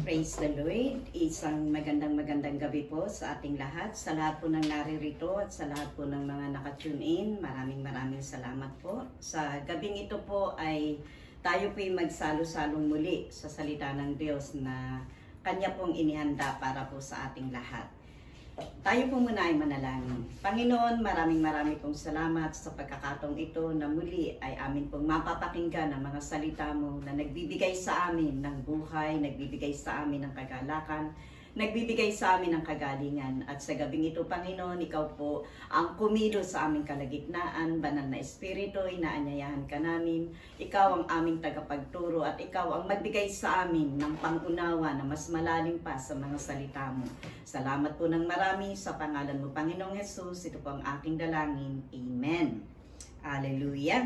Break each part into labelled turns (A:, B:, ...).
A: Praise the Lord. Isang magandang gabi po sa ating lahat. Sa lahat po ng naririto at sa lahat po ng mga nakatune in, maraming salamat po. Sa gabing ito po ay tayo po'y magsalo-salong muli sa salita ng Diyos na Kanya pong inihanda para po sa ating lahat. Tayo po muna ay manalangin. Panginoon, maraming pong salamat sa pagkakataong ito na muli ay amin pong mapapakinggan ang mga salita mo na nagbibigay sa amin ng buhay, nagbibigay sa amin ng kagalakan, nagbibigay sa amin ng kagalingan. At sa gabing ito, Panginoon, ikaw po ang kumilos sa aming kalagitnaan, banal na espiritu, inaanyayahan ka namin. Ikaw ang aming tagapagturo at ikaw ang magbigay sa amin ng pangunawa na mas malalim pa sa mga salita mo. Salamat po ng marami sa pangalan mo, Panginoong Jesus. Ito po ang aking dalangin. Amen. Hallelujah.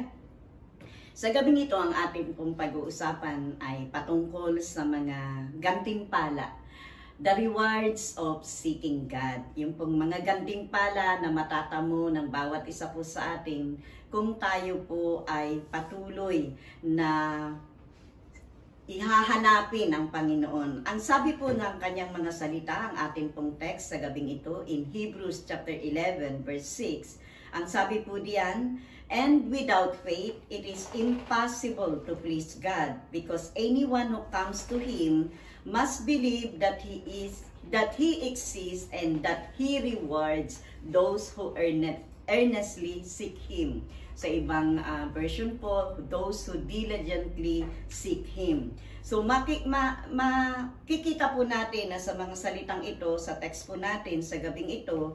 A: Sa gabing ito, ang ating pong pag-uusapan ay patungkol sa mga gantimpala. The rewards of seeking God. Yung pong mga gantimpala na matatamo ng bawat isa po sa atin kung tayo po ay patuloy na ihahanapin ang Panginoon. Ang sabi po ng kanyang mga salita, ang ating pong text sa gabing ito in Hebrews chapter 11 verse 6. Ang sabi po diyan, and without faith, it is impossible to please God, because anyone who comes to Him must believe that He exists and that He rewards those who earnestly seek Him. Sa ibang version po, those who diligently seek Him. So makikita po natin na sa mga salitang ito, sa text po natin sa gabing ito,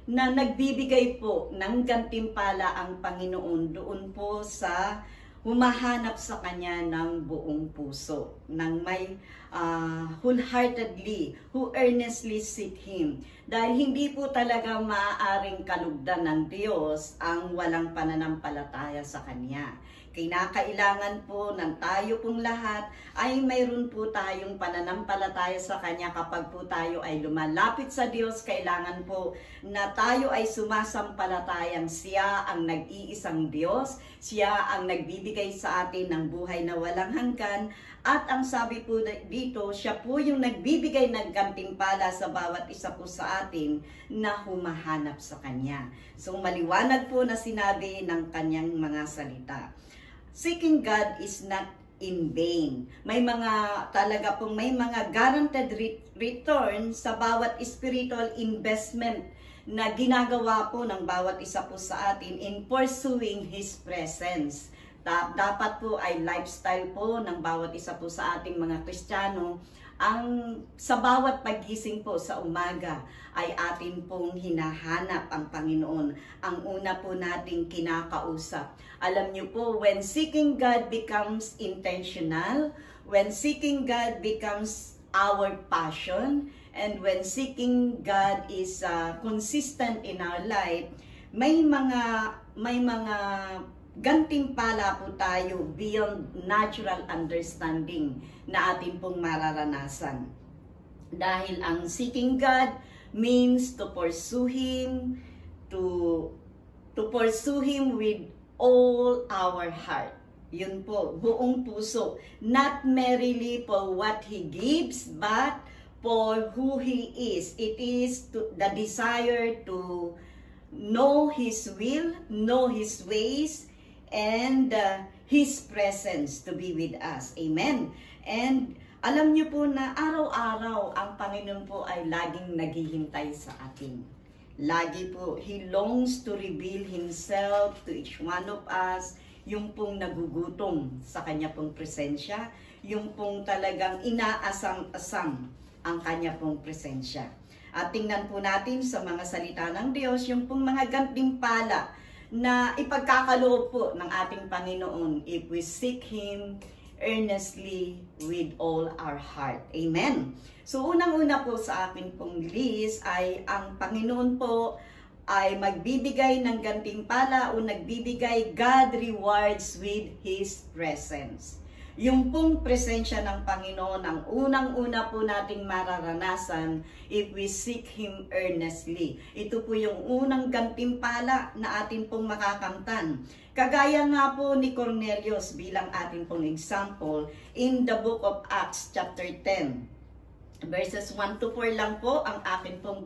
A: na nagbibigay po ng gantimpala ang Panginoon doon po sa humahanap sa Kanya ng buong puso, ng may wholeheartedly, who earnestly seek Him. Dahil hindi po talaga maaaring kalugdan ng Diyos ang walang pananampalataya sa Kanya. Kinakailangan po ng tayo pong lahat ay mayroon po tayong pananampalataya sa Kanya. Kapag po tayo ay lumalapit sa Diyos, kailangan po na tayo ay sumasampalatayang Siya ang nag-iisang Diyos, Siya ang nagbibigay sa atin ng buhay na walang hanggan, at ang sabi po dito, Siya po yung nagbibigay ng gantimpala sa bawat isa po sa atin na humahanap sa Kanya. So maliwanag po na sinabi ng Kanyang mga salita. Seeking God is not in vain. May mga guaranteed return sa bawat spiritual investment na ginagawa po ng bawat isa po sa atin in pursuing His presence. Dapat po ay lifestyle po ng bawat isa po sa ating mga Kristiyano ang sa bawat paggising po sa umaga ay atin pong hinahanap ang Panginoon. Ang una po nating kinakausap. Alam niyo po, when seeking God becomes intentional, when seeking God becomes our passion, and when seeking God is consistent in our life, may mga gantimpala po tayo beyond natural understanding na atin pong mararanasan. Dahil ang seeking God means to pursue Him, to pursue Him with all our heart. Yun po, buong puso. Not merely for what He gives, but for who He is. It is the desire to know His will, know His ways, and His presence to be with us. Amen. And alam niyo po na araw-araw ang Panginoon po ay laging naghihintay sa atin. Lagi po, He longs to reveal Himself to each one of us. Yung pong nagugutom sa Kanya pong presensya, yung pong talagang inaasam-asam ang Kanya pong presensya. At tingnan po natin sa mga salita ng Diyos, yung pong mga gantimpala na ipagkakaloob po ng ating Panginoon if we seek Him earnestly with all our heart. Amen. So unang-una po sa akin pong list ay ang Panginoon po ay magbibigay ng gantimpala o nagbibigay God rewards with His presence. Yung pong presensya ng Panginoon ang unang-una po nating mararanasan if we seek Him earnestly. Ito po yung unang gantimpala na atin pong makakamtan. Kagaya nga po ni Cornelius bilang atin pong example in the book of Acts chapter 10. Verses 1 to 4 lang po ang akin pong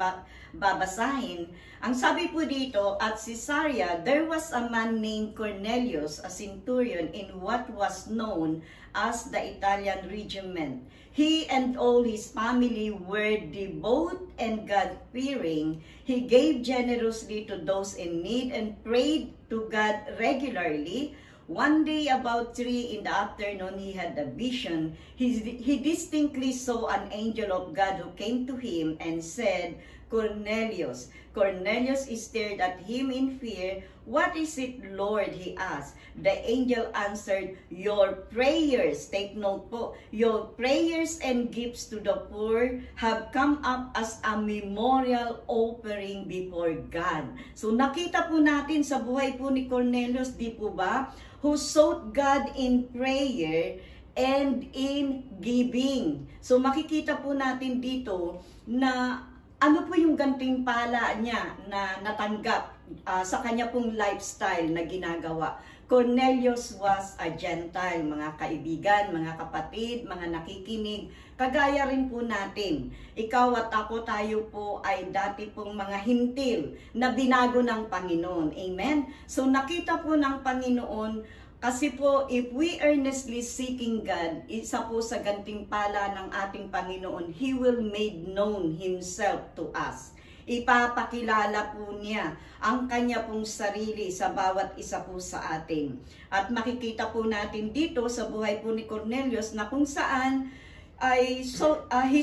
A: babasahin. Ang sabi po dito, at Caesarea, there was a man named Cornelius, a centurion in what was known as the Italian regiment. He and all his family were devout and God-fearing. He gave generously to those in need and prayed to God regularly. One day about 3 in the afternoon, he had a vision. He distinctly saw an angel of God who came to him and said, Cornelius. Cornelius stared at him in fear. What is it, Lord? He asked. The angel answered, your prayers, take note po, your prayers and gifts to the poor have come up as a memorial offering before God. So nakita po natin sa buhay po ni Cornelius, di po ba? Who sought God in prayer and in giving. So makikita po natin dito na ano po yung gantimpala niya na natanggap sa kanya pong lifestyle na ginagawa. Cornelius was a Gentile, mga kaibigan, mga kapatid, mga nakikinig. Kagaya rin po natin, ikaw at ako, tayo po ay dati pong mga hintil na binago ng Panginoon. Amen? So nakita po ng Panginoon, kasi po if we earnestly seeking God, isa po sa gantimpala ng ating Panginoon, He will make known Himself to us. Ipapakilala po niya ang kanya pong sarili sa bawat isa po sa atin. At makikita po natin dito sa buhay po ni Cornelius na kung saan he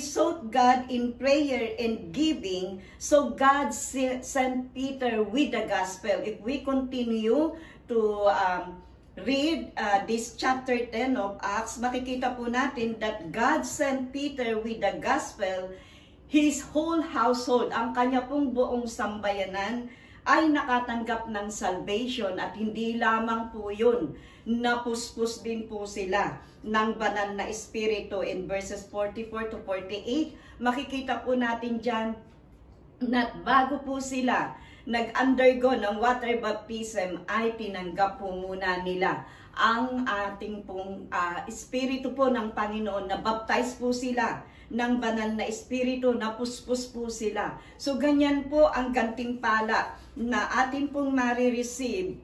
A: sought God in prayer and giving, so God sent Peter with the gospel. If we continue to read this chapter 10 of Acts, makikita po natin that God sent Peter with the gospel. His whole household, ang kanya pong buong sambayanan ay nakatanggap ng salvation, at hindi lamang po yun, napuspos din po sila ng banal na espiritu. In verses 44 to 48, makikita po natin dyan na bago po sila nag-undergo ng water baptism ay tinanggap po muna nila ang ating pong espiritu po ng Panginoon, na baptize po sila ng banal na espiritu, napuspos po sila. So ganyan po ang gantimpala na atin pong marireceive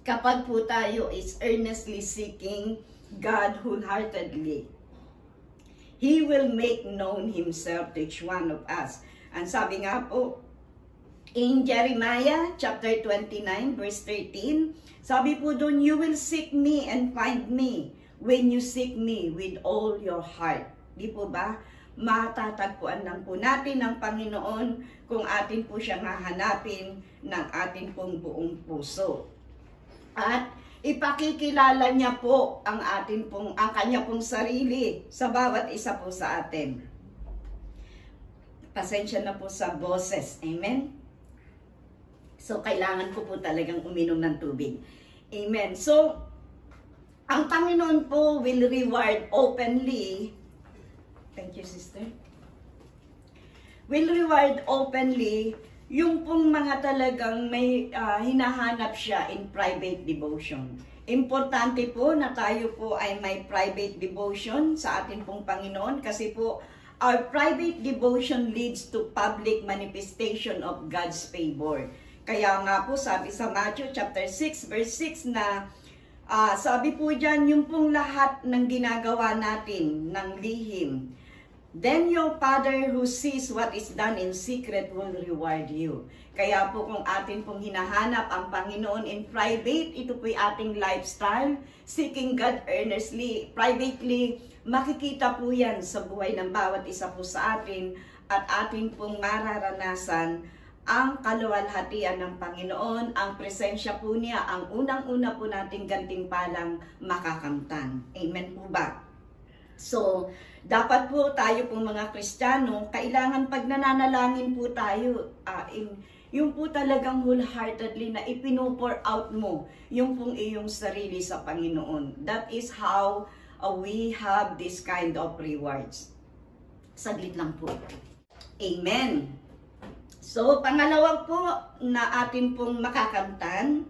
A: kapag po tayo is earnestly seeking God wholeheartedly. He will make known Himself to each one of us. Ang sabi nga po, in Jeremiah chapter 29 verse 13, sabi po doon, you will seek me and find me when you seek me with all your heart. Di po ba? Matatagpuan lang po natin ang Panginoon kung atin po siyang hahanapin ng atin pong buong puso. At ipakikilala niya po ang kanya pong sarili sa bawat isa po sa atin. Pasensya na po sa boses. Amen? So, kailangan ko po talagang uminom ng tubig. Amen. So, ang Panginoon po will reward openly. Thank you, sister. Will reward openly yung pong mga talagang may hinahanap siya in private devotion. Importante po na tayo po ay may private devotion sa ating pong Panginoon, kasi po our private devotion leads to public manifestation of God's favor. Kaya nga po sabi sa Matthew chapter 6 verse 6 na sabi po dyan, yung pong lahat ng ginagawa natin ng lihim, then your Father who sees what is done in secret will reward you. Kaya po kung atin pong hinahanap ang Panginoon in private, ito po'y ating lifestyle, seeking God earnestly, privately, makikita po yan sa buhay ng bawat isa po sa atin, at atin pong mararanasan ang kaluwalhatian ng Panginoon, ang presensya po niya, ang unang-una po nating gantimpalang makakamtan. Amen po ba? So, dapat po tayo pong mga Kristiyano, kailangan pag nananalangin po tayo, yung po talagang wholeheartedly na ipinopour out mo yung pong iyong sarili sa Panginoon. That is how we have this kind of rewards. Saglit lang po. Amen. So, pangalawa po na atin pong makakamtan,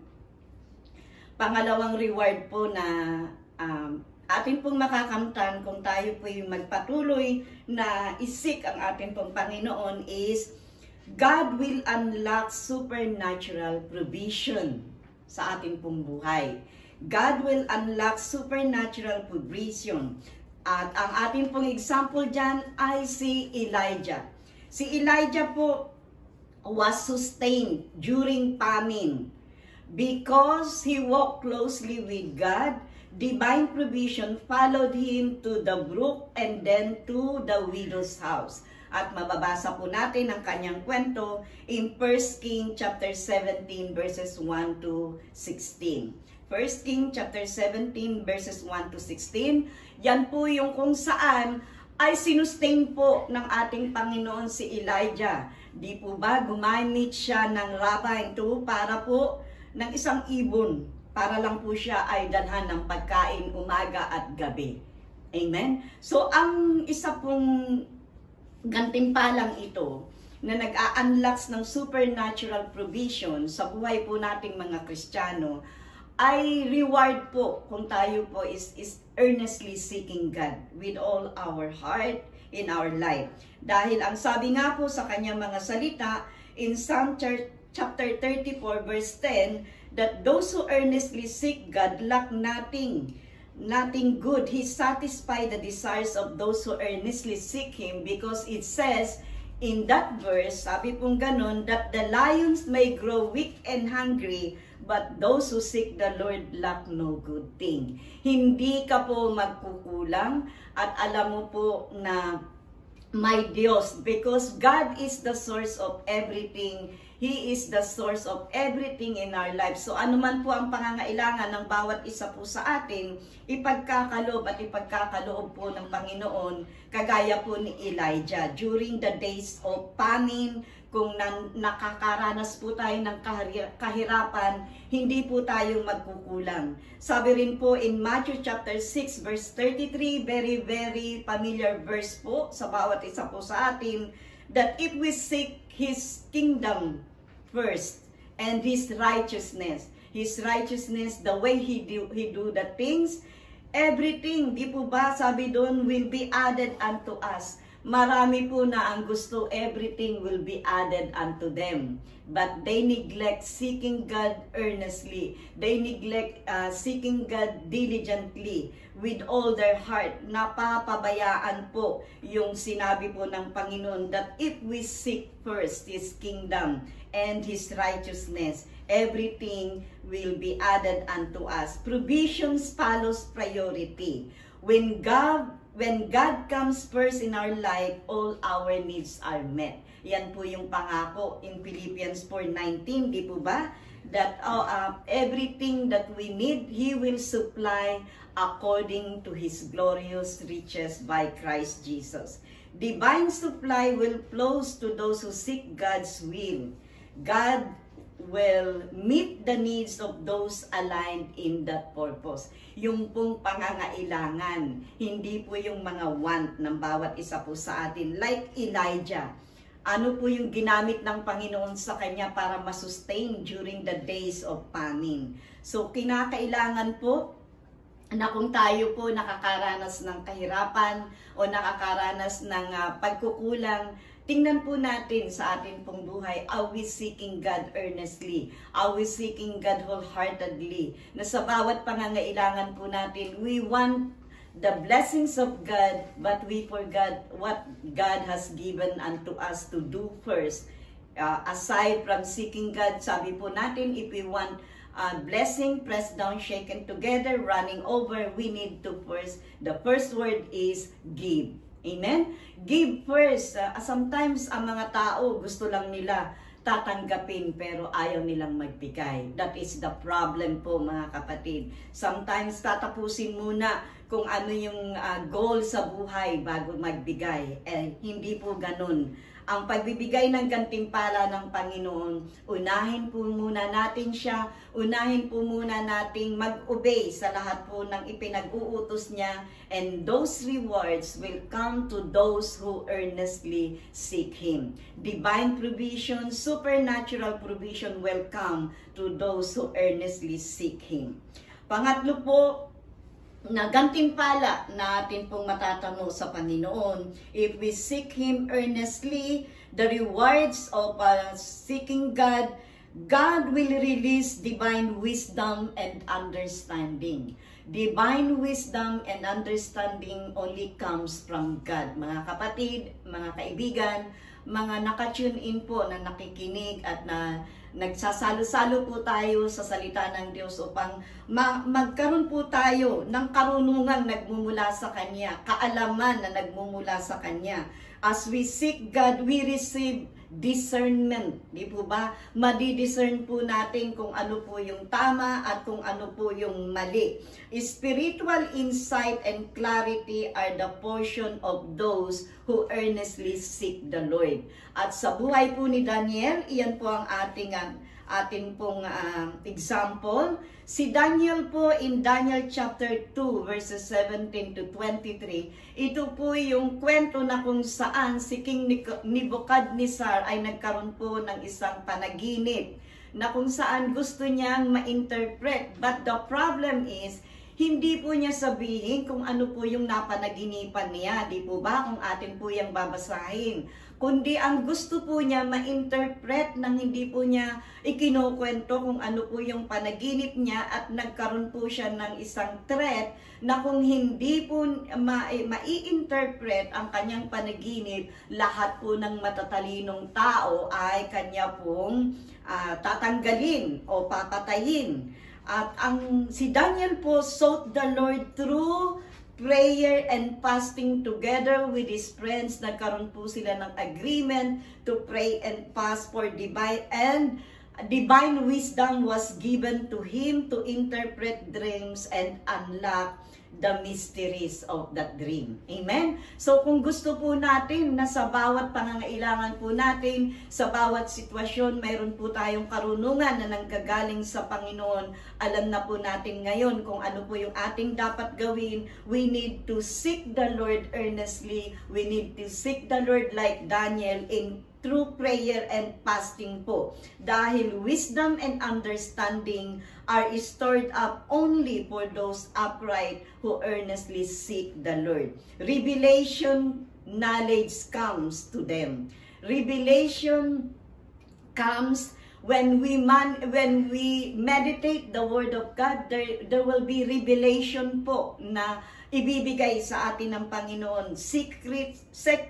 A: pangalawang reward po na atin pong makakamtan kung tayo po yung magpatuloy na isik ang atin pong Panginoon is God will unlock supernatural provision sa ating pong buhay. God will unlock supernatural provision. At ang ating pong example dyan ay si Elijah. Si Elijah po was sustained during famine. Because he walked closely with God, divine provision followed him to the brook and then to the widow's house. At mababasa po natin ang kanyang kwento in 1 King chapter 17 verses 1 to 16. 1 King chapter 17 verses 1 to 16. Yan po yung kung saan ay sinustain po ng ating Panginoon si Elijah. Di po ba gumamit siya ng rapine para po ng isang ibon para lang po siya ay dalhan ng pagkain umaga at gabi. Amen? So, ang isa pong gantimpalang ito na nag-a-unlocks ng supernatural provision sa buhay po nating mga Kristiyano ay reward po kung tayo po is earnestly seeking God with all our heart in our life. Dahil ang sabi nga po sa kanyang mga salita in Psalm chapter 34 verse 10, that those who earnestly seek God lack nothing good. He satisfies the desires of those who earnestly seek Him, because it says in that verse, sabi pong ganon, that the lions may grow weak and hungry, but those who seek the Lord lack no good thing. Hindi ka po magkukulang at alam mo po na may Diyos, because God is the source of everything. He is the source of everything in our lives. So anuman po ang pangangailangan ng bawat isa po sa atin, ipagkakaloob at ipagkakaloob po ng Panginoon, kagaya po ni Elijah. During the days of famine, kung nakakaranas po tayo ng kahirapan, hindi po tayo magkukulang. Sabi rin po in Matthew chapter 6 verse 33, very familiar verse po sa bawat isa po sa atin, that if we seek His kingdom first and His righteousness, the way He do the things, everything, di po ba sabi doon, will be added unto us. Marami po na ang gusto, everything will be added unto them. But they neglect seeking God earnestly. They neglect seeking God diligently with all their heart. Napapabayaan po yung sinabi po ng Panginoon that if we seek first His kingdom and His righteousness, everything will be added unto us. Provisions follows priority. When God comes first in our life, all our needs are met. Yan po yung pangako in Philippians 4:19, di po ba? That everything that we need, He will supply according to His glorious riches by Christ Jesus. Divine supply will flow to those who seek God's will. God will meet the needs of those aligned in that purpose. Yung pong pangangailangan, hindi po yung mga want ng bawat isa po sa atin. Like Elijah, ano po yung ginamit ng Panginoon sa kanya para masustain during the days of famine. So, kinakailangan po na kung tayo po nakakaranas ng kahirapan o nakakaranas ng pagkukulang, tingnan po natin sa ating pong buhay, are we seeking God earnestly? Are we seeking God wholeheartedly? Na sa bawat pangangailangan po natin, we want the blessings of God, but we forgot what God has given unto us to do first. Aside from seeking God, sabi po natin, if we want blessing, pressed down, shaken together, running over, we need to first, the first word is give. Amen? Give first. Sometimes ang mga tao gusto lang nila tatanggapin pero ayaw nilang magbigay. That is the problem po mga kapatid. Sometimes tatapusin muna kung ano yung goal sa buhay bago magbigay. Hindi po ganun. Ang pagbibigay ng gantimpala ng Panginoon, unahin po muna natin siya, unahin po muna nating mag-obey sa lahat po ng ipinag-uutos niya, and those rewards will come to those who earnestly seek Him. Divine provision, supernatural provision will come to those who earnestly seek Him. Pangatlo po, na gantimpala natin pong matatamo sa Panginoon. If we seek Him earnestly, the rewards of seeking God, God will release divine wisdom and understanding. Divine wisdom and understanding only comes from God. Mga kapatid, mga kaibigan, mga nakatune in po na nakikinig at na nagsasalo-salo po tayo sa salita ng Diyos upang magkaroon po tayo ng karunungang nagmumula sa Kanya, kaalaman na nagmumula sa Kanya. As we seek God, we receive discernment. Di po ba? Madi-discern po natin kung ano po yung tama at kung ano po yung mali. Spiritual insight and clarity are the portion of those who earnestly seek the Lord. At sa buhay po ni Daniel, iyan po ang ating pong example. Si Daniel po in Daniel chapter 2 verses 17 to 23, ito po yung kwento na kung saan si King Nebuchadnezzar ay nagkaroon po ng isang panaginip na kung saan gusto niyang ma-interpret. But the problem is, hindi po niya sabihin kung ano po yung napanaginipan niya, di po ba? Kung atin po yung babasahin. Kundi ang gusto po niya ma-interpret nang hindi po niya ikinukwento kung ano po yung panaginip niya at nagkaroon po siya ng isang threat na kung hindi po mai-interpret ang kanyang panaginip, lahat po ng matatalinong tao ay kanya pong tatanggalin o papatayin. At si Daniel po sought the Lord through prayer and fasting together with his friends. Nagkaroon po sila ng agreement to pray and fast for divine wisdom was given to him to interpret dreams and unlock the mysteries of that dream. Amen? So kung gusto po natin na sa bawat pangangailangan po natin, sa bawat sitwasyon, mayroon po tayong karunungan na nanggagaling sa Panginoon. Alam na po natin ngayon kung ano po yung ating dapat gawin. We need to seek the Lord earnestly. We need to seek the Lord like Daniel in through prayer and fasting po. Dahil wisdom and understanding are stored up only for those upright who earnestly seek the Lord. Revelation knowledge comes to them. Revelation comes when we meditate the Word of God. There will be revelation po na ibibigay sa atin ng Panginoon.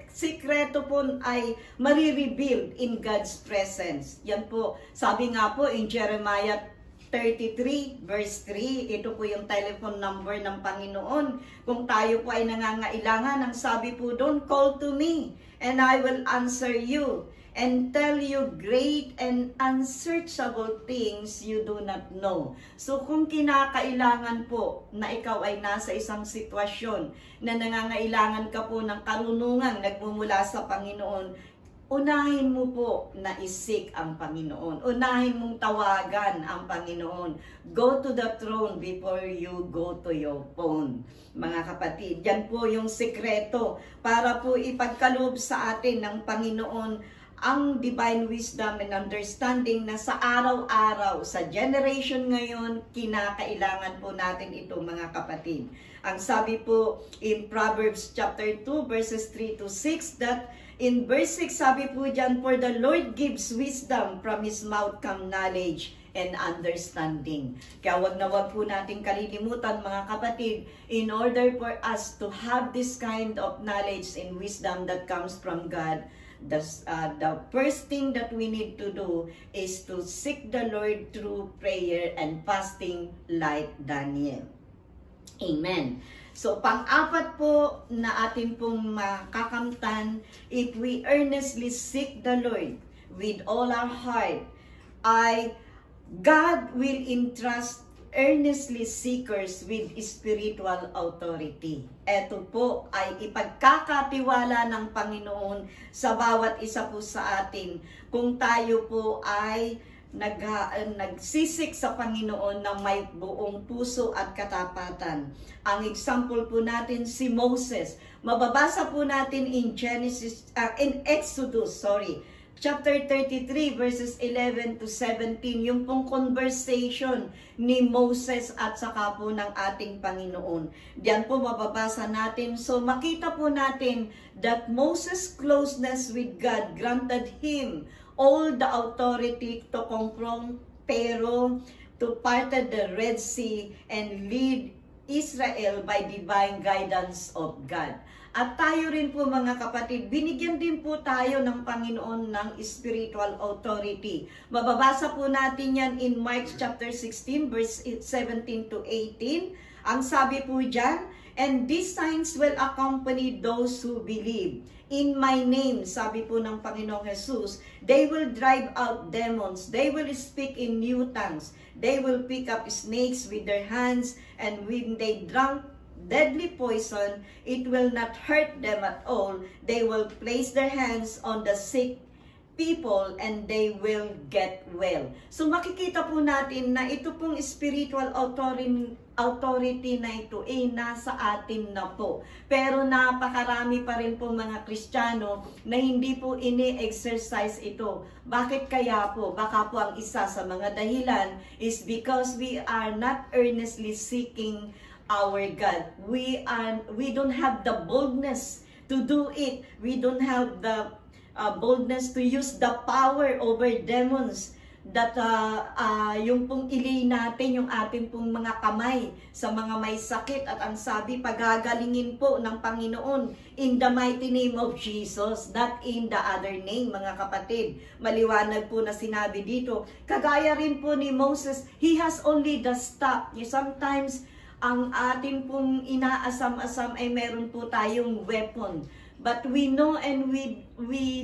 A: Sikreto po ay marirevealed in God's presence. Yan po, sabi nga po in Jeremiah 33 verse 3, ito po yung telephone number ng Panginoon. Kung tayo po ay nangangailangan, ang sabi po doon, call to me and I will answer you and tell you great and unsearchable things you do not know. So kung kinakailangan po na ikaw ay nasa isang sitwasyon na nangangailangan ka po ng karunungan nagmumula sa Panginoon, unahin mo po na isik ang Panginoon. Unahin mong tawagan ang Panginoon. Go to the throne before you go to your phone. Mga kapatid, yan po yung sikreto para po ipagkaloob sa atin ng Panginoon ang divine wisdom and understanding na sa araw-araw, sa generation ngayon, kinakailangan po natin ito mga kapatid. Ang sabi po in Proverbs chapter 2 verses 3 to 6 that in verse 6 sabi po dyan, for the Lord gives wisdom, from His mouth come knowledge and understanding. Kaya wag na wag po natin kalilimutan mga kapatid, in order for us to have this kind of knowledge and wisdom that comes from God, the first thing that we need to do is to seek the Lord through prayer and fasting like Daniel. Amen. So, pang-apat po na atin pong makakamtan, if we earnestly seek the Lord with all our heart, God will entrust earnestly seekers with spiritual authority. Ito po ay ipagkakatiwala ng Panginoon sa bawat isa po sa atin kung tayo po ay nagsisik sa Panginoon na may buong puso at katapatan. Ang example po natin si Moses. Mababasa po natin in Exodus chapter 33 verses 11 to 17, yung pong conversation ni Moses at saka po ng ating Panginoon. Diyan po mababasa natin. So makita po natin that Moses' closeness with God granted him all the authority to confront Pharaoh, to parted the Red Sea and lead Israel by divine guidance of God. At tayo rin po mga kapatid, binigyan din po tayo ng Panginoon ng spiritual authority. Mababasa po natin yan in Mark chapter 16 verse 17 to 18. Ang sabi po dyan, and these signs will accompany those who believe. In my name, sabi po ng Panginoong Jesus, they will drive out demons, they will speak in new tongues, they will pick up snakes with their hands, and when they drunk deadly poison, it will not hurt them at all. They will place their hands on the sick people and they will get well. So makikita po natin na ito pong spiritual authority na ito nasa atin na po. Pero napakarami pa rin po mga Kristiyano na hindi po ini-exercise ito. Bakit kaya po? Baka po ang isa sa mga dahilan is because we are not earnestly seeking our God. We don't have the boldness to do it. We don't have the boldness to use the power over demons. That yung pong ilay natin yung ating pong mga kamay sa mga may sakit, at ang sabi pagagalingin po ng Panginoon in the mighty name of Jesus, not in the other name mga kapatid. Maliwanag po na sinabi dito. Kagaya rin po ni Moses, he has only the staff. Sometimes ang atin pong inaasam-asam ay meron po tayong weapon. But we know and we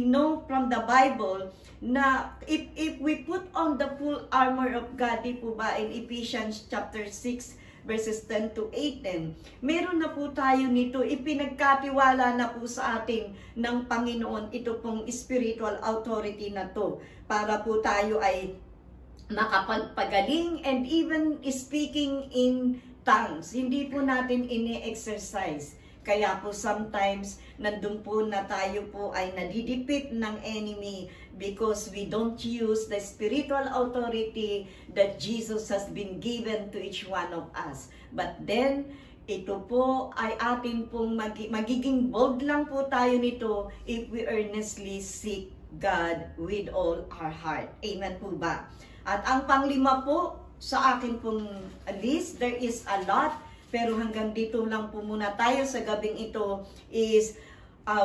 A: know from the Bible na if we put on the full armor of God, di po ba in Ephesians chapter 6 verses 10 to 18, meron na po tayo nito, ipinagkatiwala na po sa atin ng Panginoon ito pong spiritual authority na to, para po tayo ay makapagpagaling and even speaking in tongues. Hindi po natin ini-exercise. Kaya po sometimes nandun po na tayo po ay nadidipit ng enemy because we don't use the spiritual authority that Jesus has been given to each one of us. But then, ito po ay atin pong magiging bold lang po tayo nito if we earnestly seek God with all our heart. Amen po ba? At ang panglima po, sa akin pong list, there is a lot, pero hanggang dito lang po muna tayo sa gabing ito, is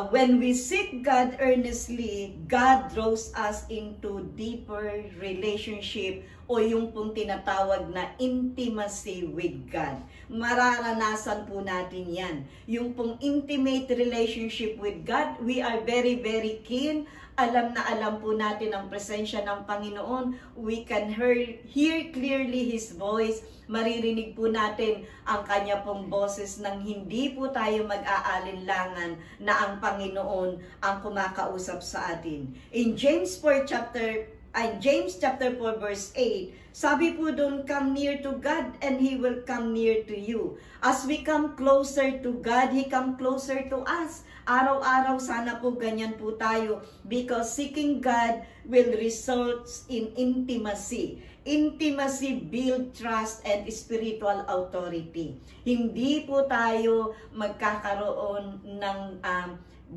A: when we seek God earnestly, God draws us into deeper relationship o yung pong tinatawag na intimacy with God. Mararanasan po natin yan. Yung pong intimate relationship with God, we are very, very keen. Alam na alam po natin ang presensya ng Panginoon. We can hear clearly His voice. Maririnig po natin ang Kanya pong boses nang hindi po tayo mag-aalinlangan na ang Panginoon ang kumakausap sa atin. In James chapter 4 verse 8, sabi po doon, come near to God and He will come near to you. As we come closer to God, He come closer to us. Araw-araw sana po ganyan po tayo, because seeking God will result in intimacy. Intimacy build trust and spiritual authority. Hindi po tayo magkakaroon ng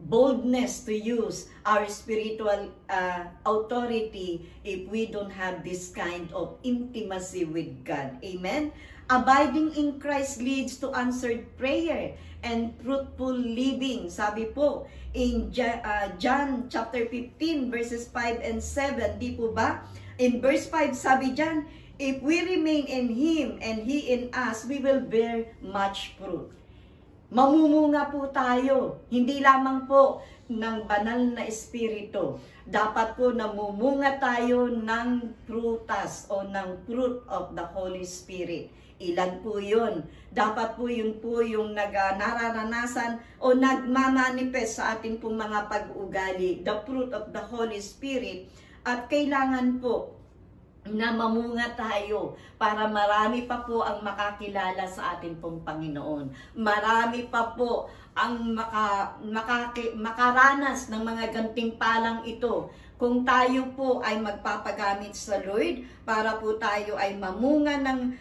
A: boldness to use our spiritual authority if we don't have this kind of intimacy with God. Amen? Abiding in Christ leads to answered prayer and fruitful living. Sabi po in John chapter 15 verses 5 and 7, di po ba? In verse 5 sabi dyan, if we remain in Him and He in us, we will bear much fruit. Mamumunga po tayo, hindi lamang po ng banal na espiritu. Dapat po namumunga tayo ng prutas o ng fruit of the Holy Spirit. Ilan po yun? Dapat po yun po yung nararanasan o nagmamanifest sa ating pong mga pag-uugali, the fruit of the Holy Spirit. At kailangan po na mamunga tayo para marami pa po ang makakilala sa ating pong Panginoon. Marami pa po ang makaranas ng mga gantimpalang ito kung tayo po ay magpapagamit sa Lord para po tayo ay mamunga ng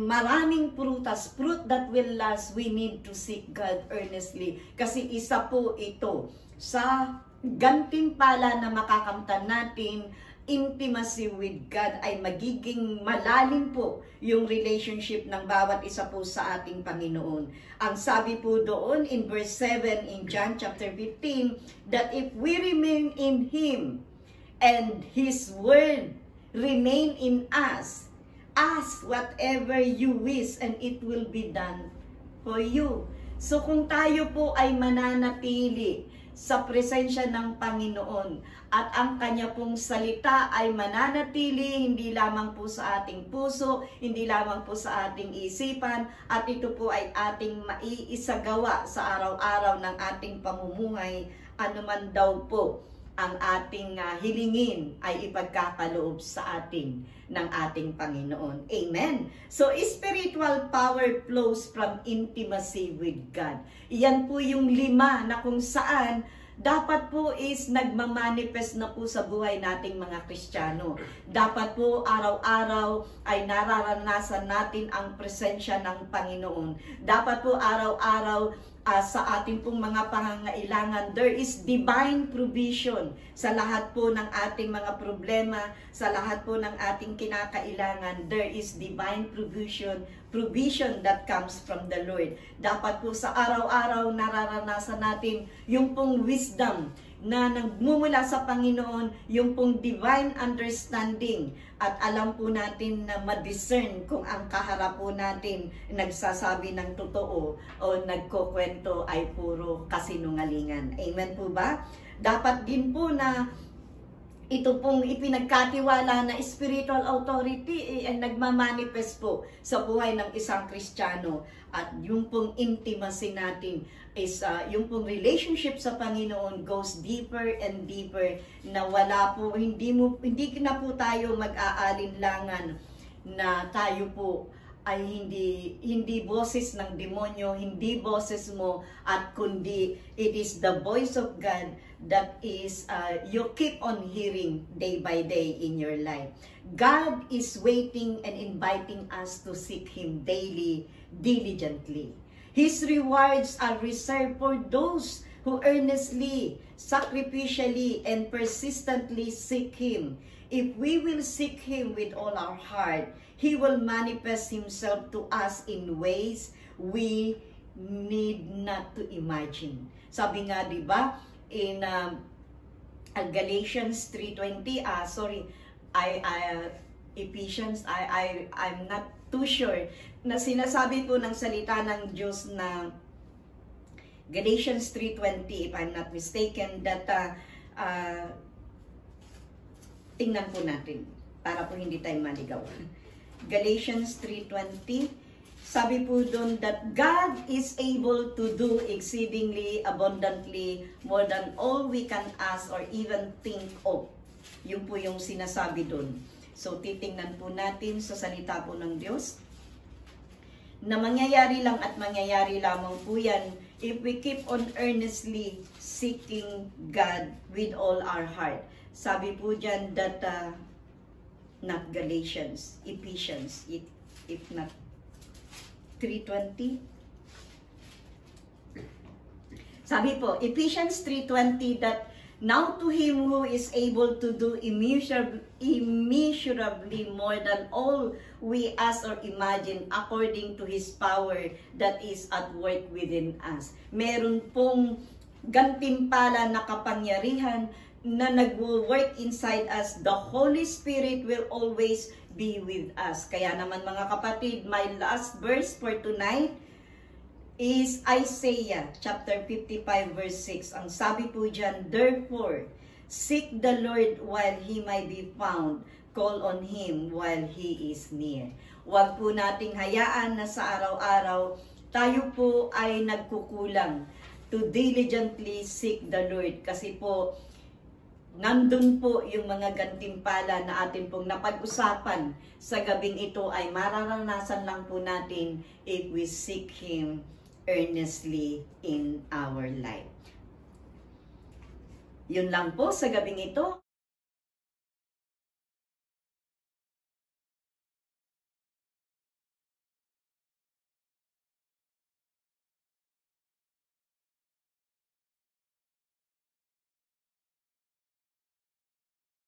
A: maraming prutas, fruit that will last. We need to seek God earnestly. Kasi isa po ito sa gantimpala na makakamtan natin, intimacy with God, ay magiging malalim po yung relationship ng bawat isa po sa ating Panginoon. Ang sabi po doon in verse 7 in John chapter 15, that if we remain in Him and His word remain in us, ask whatever you wish and it will be done for you. So kung tayo po ay mananatili sa presensya ng Panginoon at ang Kanya pong salita ay mananatili hindi lamang po sa ating puso, hindi lamang po sa ating isipan, at ito po ay ating maiisagawa sa araw-araw ng ating pamumuhay, anuman daw po ang ating hilingin ay ipagkakaloob sa atin ng ating Panginoon. Amen. So, spiritual power flows from intimacy with God. Iyan po yung 5 na kung saan dapat po is nagmamanifest na po sa buhay nating mga Kristiyano. Dapat po araw-araw ay nararanasan natin ang presensya ng Panginoon. Dapat po araw-araw sa ating pong mga pangangailangan, there is divine provision sa lahat po ng ating mga problema, sa lahat po ng ating kinakailangan. There is divine provision that comes from the Lord. Dapat po sa araw-araw nararanasan natin yung pong wisdom na nagmumula sa Panginoon, yung pong divine understanding, at alam po natin na ma-discern kung ang kaharap po natin nagsasabi ng totoo o nagkukwento ay puro kasinungalingan. Amen po ba? Dapat din po na ito pong ipinagkatiwala na spiritual authority ay nagmamanifest po sa buhay ng isang Kristiyano, at yung pong intimacy natin is yung pong relationship sa Panginoon goes deeper and deeper, na wala po, hindi na po tayo mag-aalinlangan na tayo po ay hindi boses ng demonyo, hindi boses mo, at kundi it is the voice of God that is you keep on hearing day by day in your life. God is waiting and inviting us to seek Him daily, diligently. His rewards are reserved for those who earnestly, sacrificially, and persistently seek Him. If we will seek Him with all our heart, He will manifest Himself to us in ways we need not to imagine. Sabi nga, di ba, in Galatians 3:20, Ephesians, I'm not too sure, na sinasabi po ng salita ng Diyos na Galatians 3:20, if I'm not mistaken, that tingnan po natin para po hindi tayo maligaw. Galatians 3:20, sabi po doon that God is able to do exceedingly abundantly more than all we can ask or even think of. Yun po yung sinasabi doon. So titingnan po natin sa salita po ng Diyos na mangyayari lang at mangyayari lamang po yan if we keep on earnestly seeking God with all our heart. Sabi po dyan that not Galatians, Ephesians, if not 3:20. Sabi po, Ephesians 3:20, that now to Him who is able to do immeasurably more than all we ask or imagine, according to His power that is at work within us. Meron pong gantimpala na kapangyarihan na nag-work inside us. The Holy Spirit will always be with us. Kaya naman mga kapatid, my last verse for tonight is Isaiah chapter 55 verse 6. Ang sabi po dyan, therefore, seek the Lord while He may be found, call on Him while He is near. Huwag po nating hayaan na sa araw-araw tayo po ay nagkukulang to diligently seek the Lord. Kasi po, nandun po yung mga gantimpala na atin pong napag-usapan sa gabing ito ay mararanasan lang po natin if we seek Him earnestly in our life. Yun lang po sa gabing ito.